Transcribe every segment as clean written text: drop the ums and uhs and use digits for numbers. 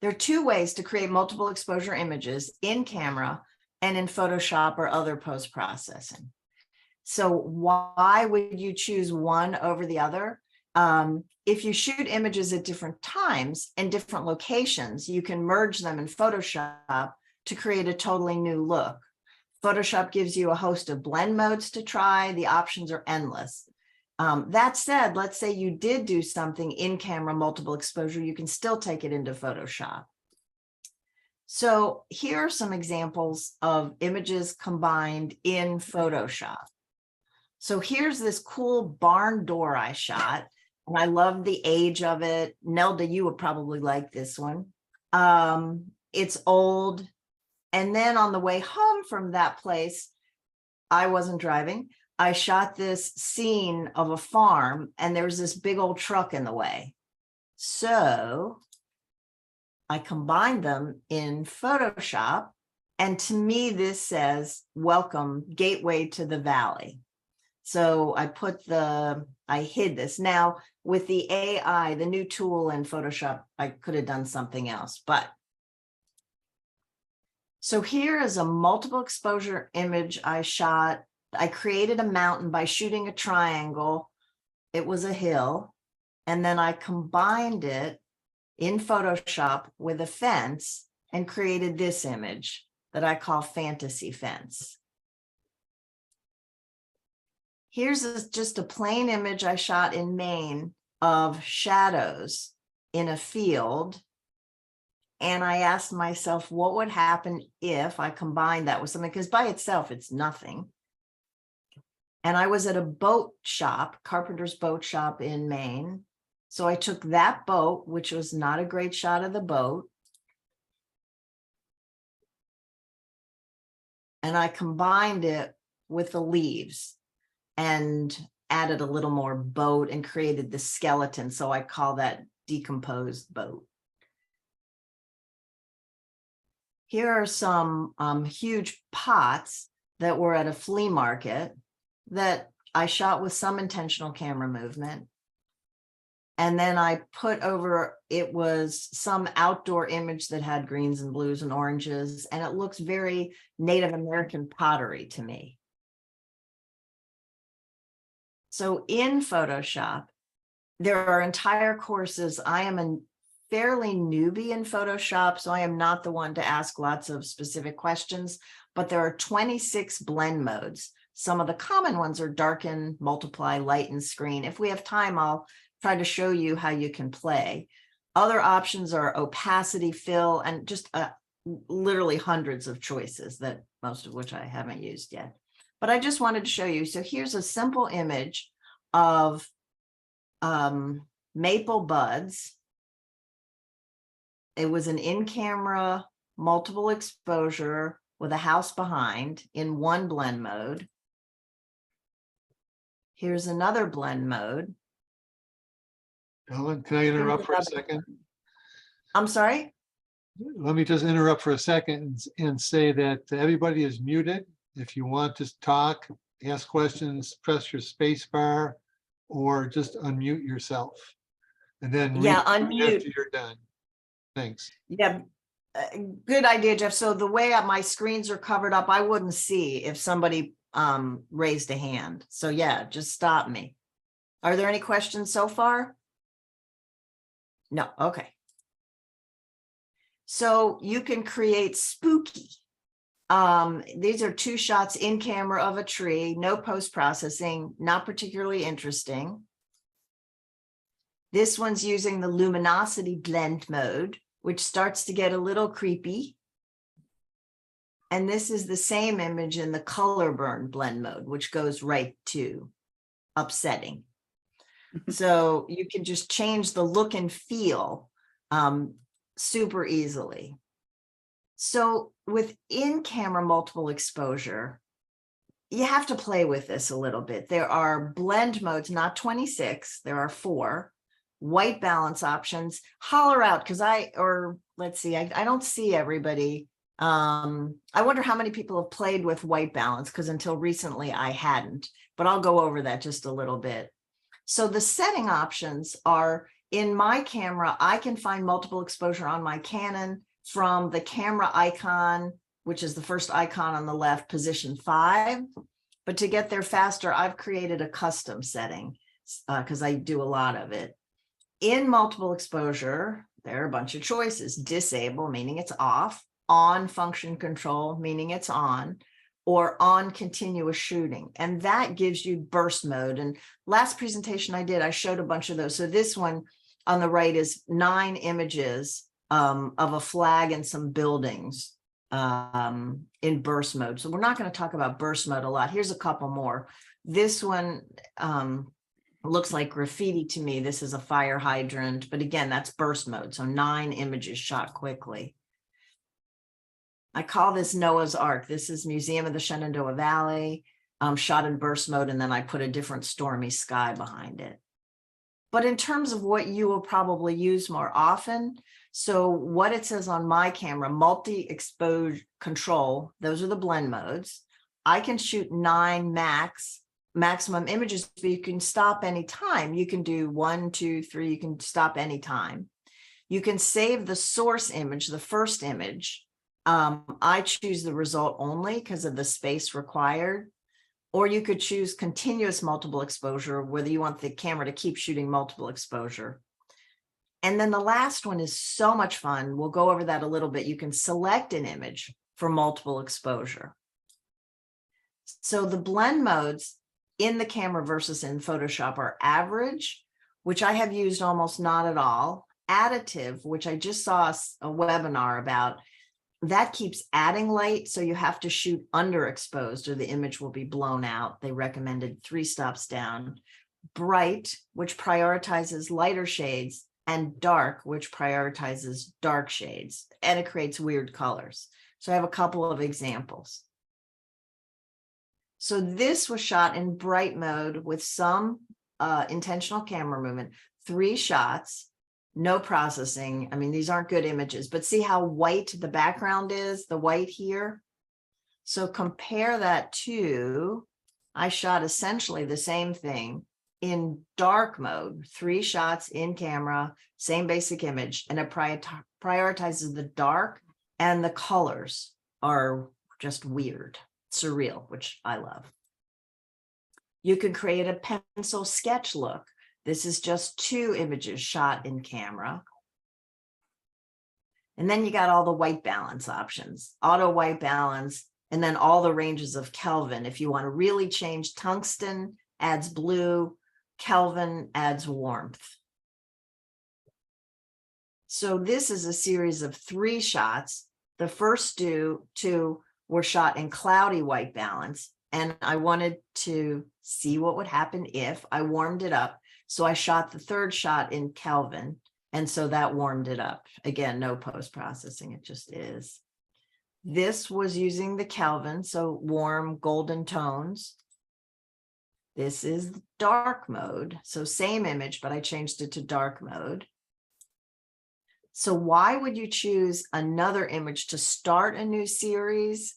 There are two ways to create multiple exposure images: in camera and in Photoshop or other post-processing. So why would you choose one over the other? If you shoot images at different times and different locations, you can merge them in Photoshop to create a totally new look. Photoshop gives you a host of blend modes to try. The options are endless. That said, let's say you did do something in camera multiple exposure, you can still take it into Photoshop. So here are some examples of images combined in Photoshop. So here's this cool barn door I shot, and I love the age of it. Nelda, you would probably like this one. It's old. And then on the way home from that place, I wasn't driving. I shot this scene of a farm, and there was this big old truck in the way. So I combined them in Photoshop, and to me, this says, welcome, gateway to the valley. So I hid this. Now with the AI, the new tool in Photoshop, I could have done something else, but. So here is a multiple exposure image I shot. I created a mountain by shooting a triangle. It was a hill. And then I combined it in Photoshop with a fence and created this image that I call Fantasy Fence. Here's just a plain image I shot in Maine of shadows in a field. And I asked myself, what would happen if I combined that with something? Because by itself, it's nothing. And I was at a boat shop, Carpenter's Boat Shop in Maine. So I took that boat, which was not a great shot of the boat, and I combined it with the leaves and added a little more boat and created the skeleton. So I call that decomposed boat. Here are some huge pots that were at a flea market that I shot with some intentional camera movement. And then I put over, it was some outdoor image that had greens and blues and oranges, and it looks very Native American pottery to me. So in Photoshop, there are entire courses. I am a fairly newbie in Photoshop, so I am not the one to ask lots of specific questions, but there are 26 blend modes. Some of the common ones are darken, multiply, lighten, screen. If we have time, I'll try to show you how you can play. Other options are opacity, fill, and just literally hundreds of choices, that most of which I haven't used yet. But I just wanted to show you. So here's a simple image of maple buds. It was an in-camera multiple exposure with a house behind in one blend mode. Here's another blend mode. Ellen, can I interrupt for a second? I'm sorry? Let me just interrupt for a second and say that everybody is muted. If you want to talk, ask questions, press your space bar or just unmute yourself. And then unmute after you're done. Thanks. Yeah, good idea, Jeff. So the way my screens are covered up, I wouldn't see if somebody raised a hand. So yeah, just stop me. Are there any questions so far? No, okay. So you can create spooky. These are two shots in camera of a tree, no post-processing, not particularly interesting. This one's using the luminosity blend mode, which starts to get a little creepy. And this is the same image in the color burn blend mode, which goes right to upsetting. So you can just change the look and feel super easily. So with in-camera multiple exposure, you have to play with this a little bit. There are blend modes, not 26, there are 4. White balance options, holler out, because I don't see everybody. I wonder how many people have played with white balance, because until recently I hadn't, but I'll go over that just a little bit. So the setting options are in my camera, I can find multiple exposure on my Canon from the camera icon, which is the first icon on the left, position 5. But to get there faster, I've created a custom setting because I do a lot of it. In multiple exposure, there are a bunch of choices. Disable, meaning it's off. On function control, meaning it's on. Or on continuous shooting. And that gives you burst mode. And last presentation I did, I showed a bunch of those. So this one on the right is 9 images of a flag and some buildings in burst mode. So we're not going to talk about burst mode a lot. Here's a couple more. This one looks like graffiti to me. This is a fire hydrant, but again, that's burst mode. So 9 images shot quickly. I call this Noah's Ark. This is Museum of the Shenandoah Valley, shot in burst mode, and then I put a different stormy sky behind it. But in terms of what you will probably use more often, so what it says on my camera, multi-exposure control, those are the blend modes. I can shoot 9 maximum images, but you can stop anytime. You can do 1, 2, 3, you can stop anytime. You can save the source image, the first image. I choose the result only because of the space required, or you could choose continuous multiple exposure, whether you want the camera to keep shooting multiple exposure. And then the last one is so much fun. We'll go over that a little bit. You can select an image for multiple exposure. So the blend modes in the camera versus in Photoshop are average, which I have used almost not at all. Additive, which I just saw a webinar about, that keeps adding light, so you have to shoot underexposed or the image will be blown out. They recommended 3 stops down. Bright, which prioritizes lighter shades, and dark, which prioritizes dark shades, and it creates weird colors. So I have a couple of examples. So this was shot in bright mode with some intentional camera movement, 3 shots. No processing. I mean, these aren't good images, but see how white the background is, the white here. So compare that to, I shot essentially the same thing in dark mode, 3 shots in camera, same basic image, and it prioritizes the dark, and the colors are just weird, surreal, which I love. You can create a pencil sketch look. This is just 2 images shot in camera. And then you got all the white balance options, auto white balance, and then all the ranges of Kelvin. If you want to really change, tungsten adds blue, Kelvin adds warmth. So this is a series of 3 shots. The first 2 were shot in cloudy white balance, and I wanted to see what would happen if I warmed it up. So I shot the 3rd shot in Kelvin, and so that warmed it up. Again, no post-processing, it just is. This was using the Kelvin, so warm golden tones. This is dark mode, so same image, but I changed it to dark mode. So why would you choose another image to start a new series?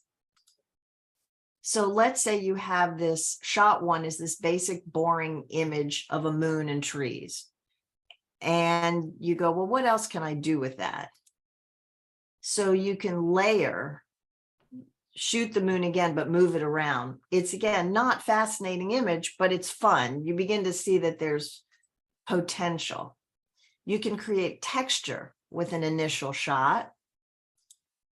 So let's say you have this shot 1 is this basic boring image of a moon and trees. And you go, well, what else can I do with that? So you can layer, shoot the moon again, but move it around. It's again, not fascinating image, but it's fun. You begin to see that there's potential. You can create texture with an initial shot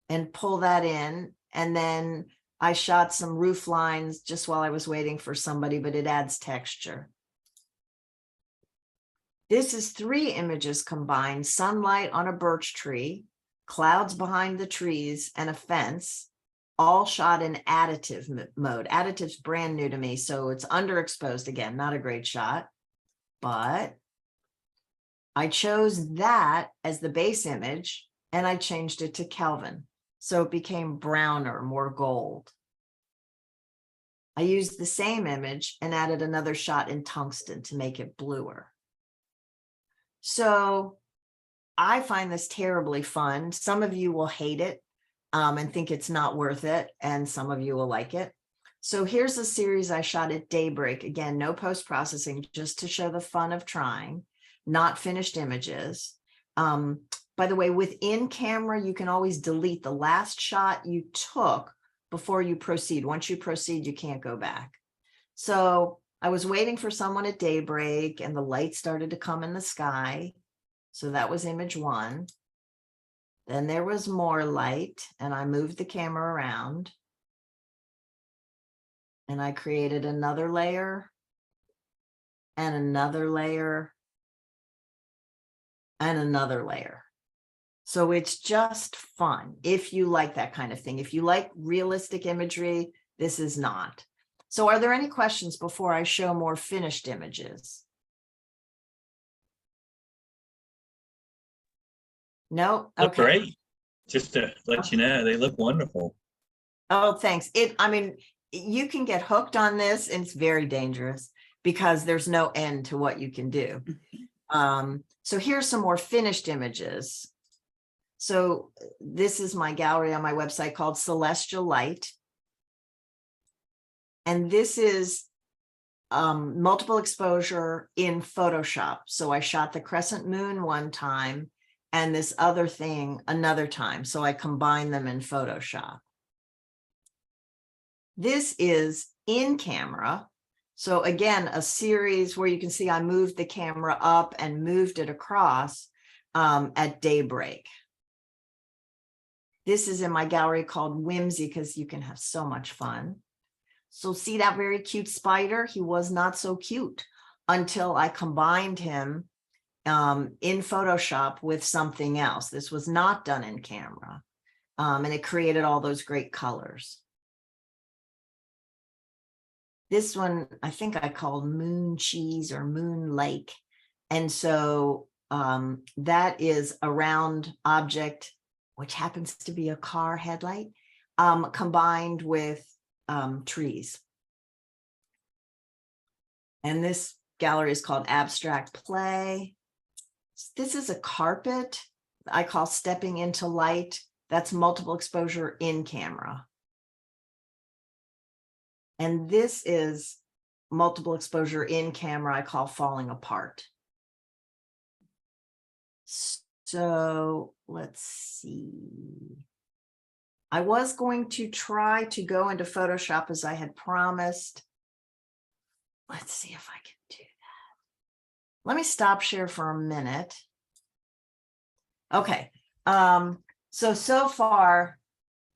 and pull that in, and then I shot some roof lines just while I was waiting for somebody, but it adds texture. This is 3 images combined: sunlight on a birch tree, clouds behind the trees, and a fence, all shot in additive mode. Additive's brand new to me, so it's underexposed. Again, not a great shot, but I chose that as the base image and I changed it to Kelvin. So it became browner, more gold. I used the same image and added another shot in tungsten to make it bluer. So I find this terribly fun. Some of you will hate it and think it's not worth it, and some of you will like it. So here's a series I shot at daybreak. Again, no post-processing, just to show the fun of trying. not finished images. By the way, within camera, you can always delete the last shot you took before you proceed. Once you proceed, you can't go back. So I was waiting for someone at daybreak and the light started to come in the sky. So that was image 1. Then there was more light and I moved the camera around. And I created another layer and another layer and another layer. So it's just fun if you like that kind of thing. If you like realistic imagery, this is not. So are there any questions before I show more finished images? No? Look Okay. great. Just to let you know, they look wonderful. Oh, thanks. I mean, you can get hooked on this and it's very dangerous because there's no end to what you can do. So here's some more finished images. So this is my gallery on my website called Celestial Light. And this is multiple exposure in Photoshop. So I shot the crescent moon one time and this other thing another time. So I combine them in Photoshop. This is in camera. So again, a series where you can see I moved the camera up and moved it across at daybreak. This is in my gallery called Whimsy because you can have so much fun. So see that very cute spider? He was not so cute until I combined him in Photoshop with something else. This was not done in camera. And it created all those great colors. This one, I think I called Moon Cheese or Moon Lake. And so that is a round object, which happens to be a car headlight, combined with trees. And this gallery is called Abstract Play. This is a carpet I call Stepping into Light. That's multiple exposure in camera. And this is multiple exposure in camera I call Falling Apart. So let's see. I was going to try to go into Photoshop as I had promised. Let's see if I can do that. Let me stop share for a minute. Okay. So far,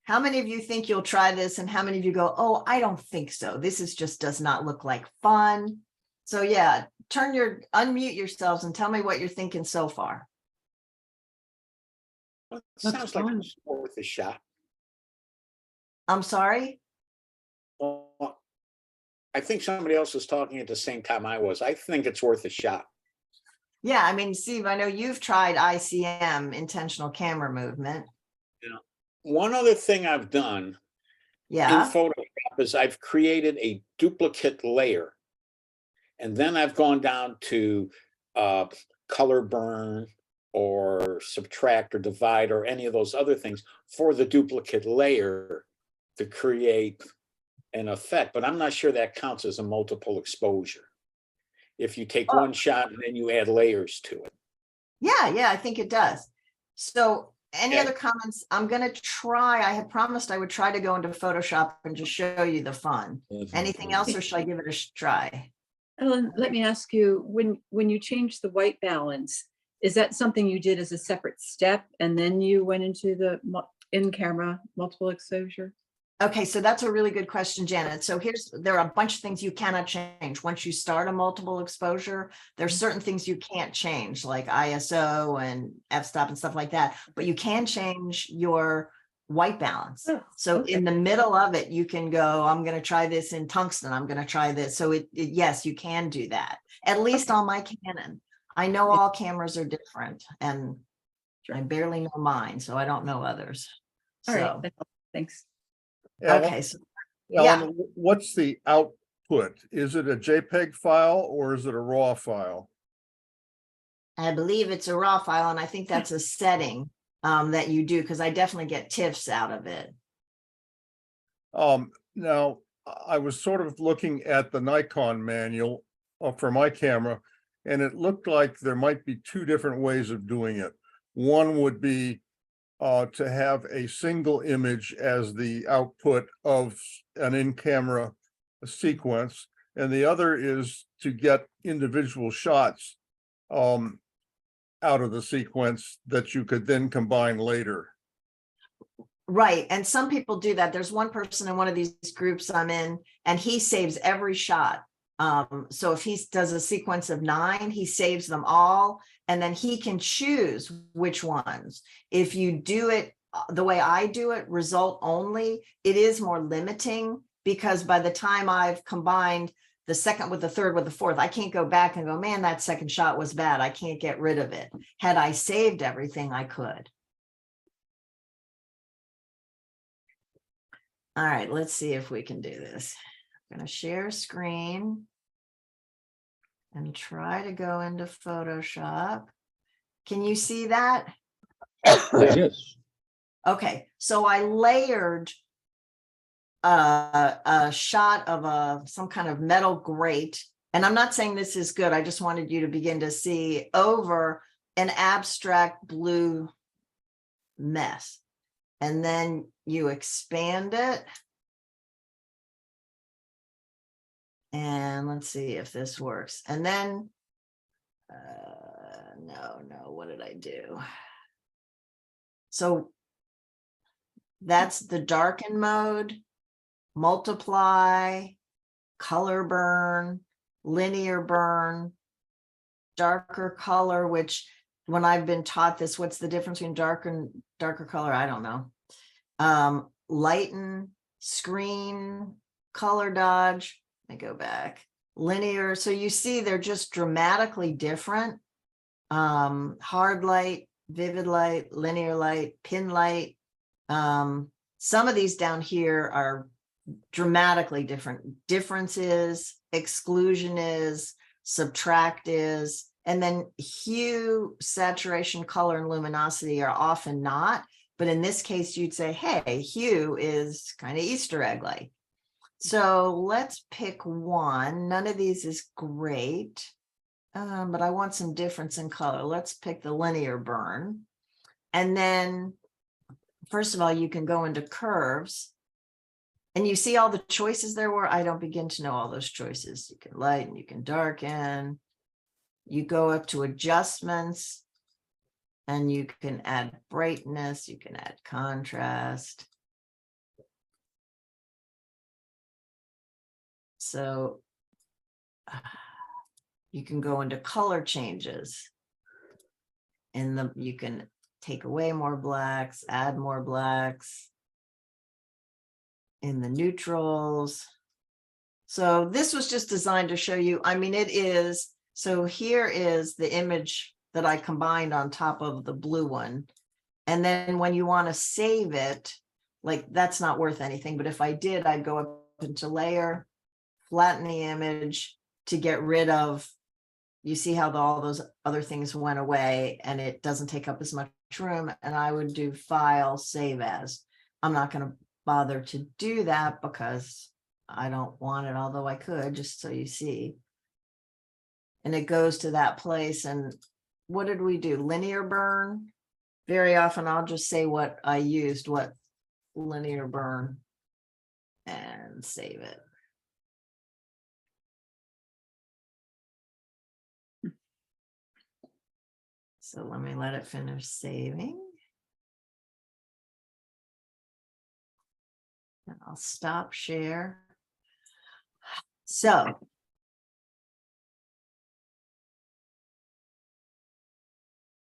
how many of you think you'll try this and how many of you go, oh, I don't think so. This is just does not look like fun. So yeah, unmute yourselves and tell me what you're thinking so far. Well, it sounds like it's worth a shot. I'm sorry? Well, I think somebody else was talking at the same time I was. I think it's worth a shot. Yeah, I mean, Steve, I know you've tried ICM, intentional camera movement. Yeah. One other thing I've done in Photoshop is I've created a duplicate layer. And then I've gone down to color burn or subtract or divide or any of those other things for the duplicate layer to create an effect. But I'm not sure that counts as a multiple exposure. If you take one shot and then you add layers to it. Yeah, I think it does. So any other comments? I'm going to try. I had promised I would try to go into Photoshop and just show you the fun. Anything else, or should I give it a try? Ellen, let me ask you, when you changed the white balance, is that something you did as a separate step and then you went into the in-camera multiple exposure? Okay, so that's a really good question, Janet. So there are a bunch of things you cannot change. Once you start a multiple exposure, there's certain things you can't change, like ISO and f-stop and stuff like that, but you can change your white balance. So in the middle of it, you can go, I'm going to try this in tungsten. I'm going to try this. So yes, you can do that, at least on my Canon. I know all cameras are different and I barely know mine, so I don't know others. All right, thanks. Okay, so Ellen, what's the output? Is it a JPEG file or is it a RAW file? I believe it's a raw file, and I think that's a setting that you do, because I definitely get TIFFs out of it. Now, I was sort of looking at the Nikon manual for my camera, and it looked like there might be two different ways of doing it. One would be to have a single image as the output of an in-camera sequence, and the other is to get individual shots out of the sequence that you could then combine later. Right. And some people do that. There's one person in one of these groups I'm in, and he saves every shot. So if he does a sequence of 9, he saves them all, and then he can choose which ones. If you do it the way I do it, result only, it is more limiting, because by the time I've combined the second with the third with the fourth, I can't go back and go, man, that second shot was bad. I can't get rid of it. Had I saved everything, I could. All right, let's see if we can do this. I'm going to share screen and try to go into Photoshop. Can you see that? Yes. Okay, so I layered a shot of some kind of metal grate, and I'm not saying this is good. I just wanted you to begin to see over an abstract blue mess. And then you expand it. And let's see if this works. And then, no, what did I do? So that's the darken mode, multiply, color burn, linear burn, darker color, which when I've been taught this, what's the difference between darker color? I don't know. Lighten, screen, color dodge. Let me go back. Linear. So you see they're just dramatically different. Hard light, vivid light, linear light, pin light. Some of these down here are dramatically different. Difference is, exclusion is, subtract is, and then hue, saturation, color, and luminosity are often not. But in this case, you'd say, hey, hue is kind of Easter egg like. So let's pick one. None of these is great, but I want some difference in color. Let's pick the linear burn. And then, first of all, you can go into curves. And you see all the choices there were. I don't begin to know all those choices. You can lighten, you can darken. You go up to adjustments, and you can add brightness, you can add contrast. So you can go into color changes. You can take away more blacks, add more blacks. In the neutrals. So this was just designed to show you, I mean, it is, so here is the image that I combined on top of the blue one. And then when you want to save it, like that's not worth anything. But if I did, I'd go up into layer, flatten the image to get rid of, you see how all those other things went away and it doesn't take up as much room. And I would do file, save as. I'm not going to bother to do that because I don't want it, although I could, just so you see. And it goes to that place. And what did we do? Linear burn. Very often I'll just say what I used, what linear burn, and save it. So let me let it finish saving. And I'll stop share. So